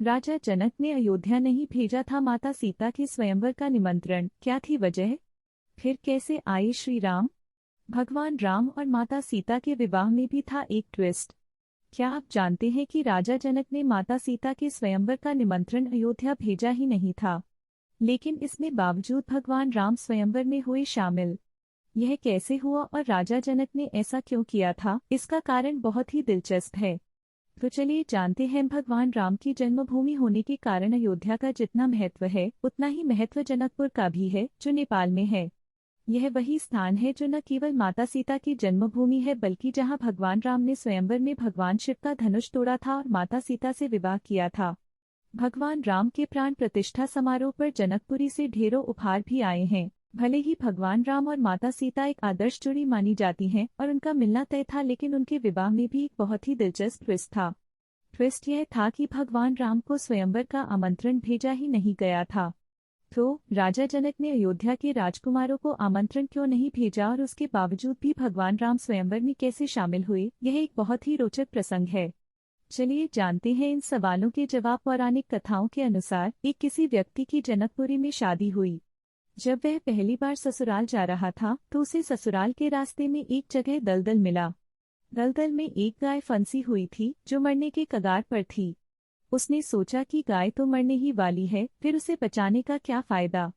राजा जनक ने अयोध्या नहीं भेजा था माता सीता के स्वयंवर का निमंत्रण, क्या थी वजह? फिर कैसे आए श्री राम? भगवान राम और माता सीता के विवाह में भी था एक ट्विस्ट। क्या आप जानते हैं कि राजा जनक ने माता सीता के स्वयंवर का निमंत्रण अयोध्या भेजा ही नहीं था, लेकिन इसमें बावजूद भगवान राम स्वयंवर में हुए शामिल। यह कैसे हुआ और राजा जनक ने ऐसा क्यों किया था, इसका कारण बहुत ही दिलचस्प है। तो चलिए जानते हैं। भगवान राम की जन्मभूमि होने के कारण अयोध्या का जितना महत्व है, उतना ही महत्व जनकपुर का भी है, जो नेपाल में है। यह वही स्थान है जो न केवल माता सीता की जन्मभूमि है, बल्कि जहां भगवान राम ने स्वयंवर में भगवान शिव का धनुष तोड़ा था और माता सीता से विवाह किया था। भगवान राम के प्राण प्रतिष्ठा समारोह पर जनकपुरी से ढेरों उपहार भी आए हैं। भले ही भगवान राम और माता सीता एक आदर्श जोड़ी मानी जाती हैं और उनका मिलना तय था, लेकिन उनके विवाह में भी एक बहुत ही दिलचस्प ट्विस्ट था। ट्विस्ट यह था कि भगवान राम को स्वयंवर का आमंत्रण भेजा ही नहीं गया था। तो राजा जनक ने अयोध्या के राजकुमारों को आमंत्रण क्यों नहीं भेजा और उसके बावजूद भी भगवान राम स्वयंवर में कैसे शामिल हुए, यह एक बहुत ही रोचक प्रसंग है। चलिए जानते हैं इन सवालों के जवाब। पौराणिक कथाओं के अनुसार एक किसी व्यक्ति की जनकपुरी में शादी हुई। जब वह पहली बार ससुराल जा रहा था तो उसे ससुराल के रास्ते में एक जगह दलदल मिला। दलदल में एक गाय फंसी हुई थी जो मरने के कगार पर थी। उसने सोचा कि गाय तो मरने ही वाली है, फिर उसे बचाने का क्या फायदा।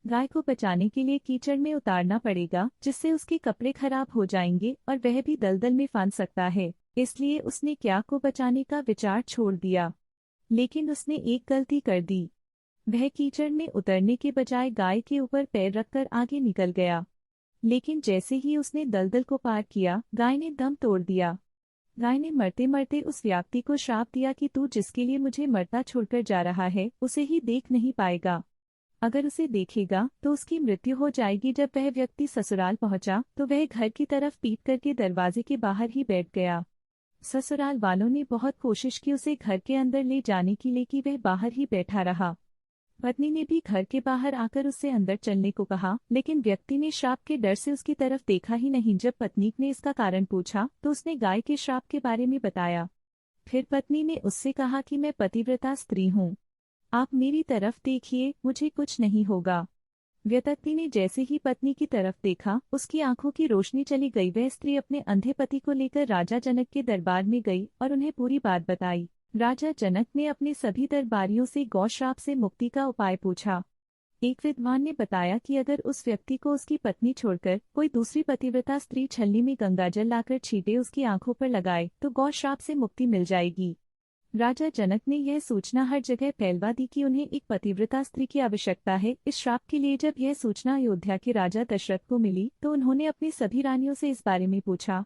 गाय को बचाने के लिए कीचड़ में उतारना पड़ेगा, जिससे उसके कपड़े खराब हो जाएंगे और वह भी दलदल में फंस सकता है। इसलिए उसने क्या को बचाने का विचार छोड़ दिया। लेकिन उसने एक गलती कर दी। वह कीचड़ में उतरने के बजाय गाय के ऊपर पैर रखकर आगे निकल गया। लेकिन जैसे ही उसने दलदल को पार किया, गाय ने दम तोड़ दिया। गाय ने मरते मरते उस व्यक्ति को श्राप दिया कि तू जिसके लिए मुझे मरता छोड़कर जा रहा है, उसे ही देख नहीं पाएगा। अगर उसे देखेगा तो उसकी मृत्यु हो जाएगी। जब वह व्यक्ति ससुराल पहुंचा तो वह घर की तरफ पीट करके दरवाजे के बाहर ही बैठ गया। ससुराल वालों ने बहुत कोशिश की उसे घर के अंदर ले जाने की, लेकिन वह बाहर ही बैठा रहा। पत्नी ने भी घर के बाहर आकर उससे अंदर चलने को कहा, लेकिन व्यक्ति ने श्राप के डर से उसकी तरफ देखा ही नहीं। जब पत्नी ने इसका कारण पूछा तो उसने गाय के श्राप के बारे में बताया। फिर पत्नी ने उससे कहा कि मैं पतिव्रता स्त्री हूँ, आप मेरी तरफ देखिए, मुझे कुछ नहीं होगा। व्यक्ति ने जैसे ही पत्नी की तरफ देखा, उसकी आंखों की रोशनी चली गई। वह स्त्री अपने अंधे पति को लेकर राजा जनक के दरबार में गई और उन्हें पूरी बात बताई। राजा जनक ने अपने सभी दरबारियों से गौश्राप से मुक्ति का उपाय पूछा। एक विद्वान ने बताया कि अगर उस व्यक्ति को उसकी पत्नी छोड़कर कोई दूसरी पतिव्रता स्त्री छलनी में गंगाजल लाकर छींटे उसकी आंखों पर लगाए तो गौश्राप से मुक्ति मिल जाएगी। राजा जनक ने यह सूचना हर जगह फैलवा दी कि उन्हें एक पतिव्रता स्त्री की आवश्यकता है इस श्राप के लिए। जब यह सूचना अयोध्या के राजा दशरथ को मिली तो उन्होंने अपनी सभी रानियों से इस बारे में पूछा।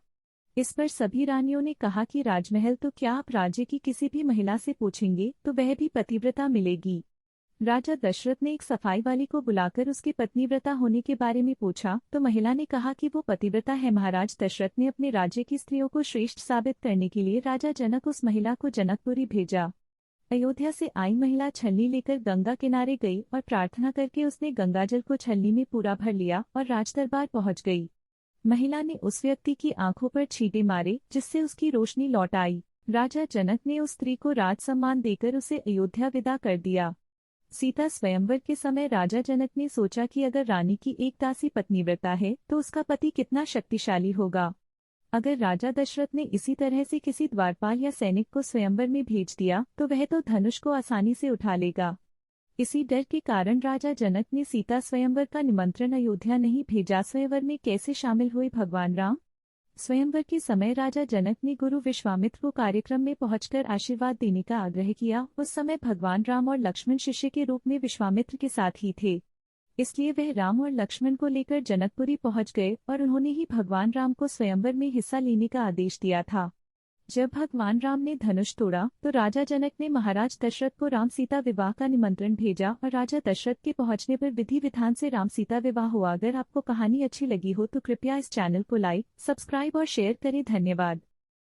इस पर सभी रानियों ने कहा कि राजमहल तो क्या, आप राज्य की किसी भी महिला से पूछेंगे तो वह भी पतिव्रता मिलेगी। राजा दशरथ ने एक सफाई वाली को बुलाकर उसके पत्नीव्रता होने के बारे में पूछा तो महिला ने कहा कि वो पतिव्रता है। महाराज दशरथ ने अपने राज्य की स्त्रियों को श्रेष्ठ साबित करने के लिए राजा जनक उस महिला को जनकपुरी भेजा। अयोध्या से आई महिला छलनी लेकर गंगा किनारे गई और प्रार्थना करके उसने गंगाजल को छलनी में पूरा भर लिया और राजदरबार पहुंच गई। महिला ने उस व्यक्ति की आंखों पर छींटे मारे, जिससे उसकी रोशनी लौट आई। राजा जनक ने उस स्त्री को राज सम्मान देकर उसे अयोध्या विदा कर दिया। सीता स्वयंवर के समय राजा जनक ने सोचा कि अगर रानी की एक दासी पत्नीव्रता है तो उसका पति कितना शक्तिशाली होगा। अगर राजा दशरथ ने इसी तरह से किसी द्वारपाल या सैनिक को स्वयंवर में भेज दिया तो वह तो धनुष को आसानी से उठा लेगा। इसी डर के कारण राजा जनक ने सीता स्वयंवर का निमंत्रण अयोध्या नहीं भेजा। स्वयंवर में कैसे शामिल हुए भगवान राम? स्वयंवर के समय राजा जनक ने गुरु विश्वामित्र को कार्यक्रम में पहुंचकर आशीर्वाद देने का आग्रह किया। उस समय भगवान राम और लक्ष्मण शिष्य के रूप में विश्वामित्र के साथ ही थे, इसलिए वह राम और लक्ष्मण को लेकर जनकपुरी पहुंच गए और उन्होंने ही भगवान राम को स्वयंवर में हिस्सा लेने का आदेश दिया था। जब भगवान राम ने धनुष तोड़ा तो राजा जनक ने महाराज दशरथ को राम सीता विवाह का निमंत्रण भेजा और राजा दशरथ के पहुंचने पर विधि विधान से राम सीता विवाह हुआ। अगर आपको कहानी अच्छी लगी हो तो कृपया इस चैनल को लाइक, सब्सक्राइब और शेयर करें। धन्यवाद।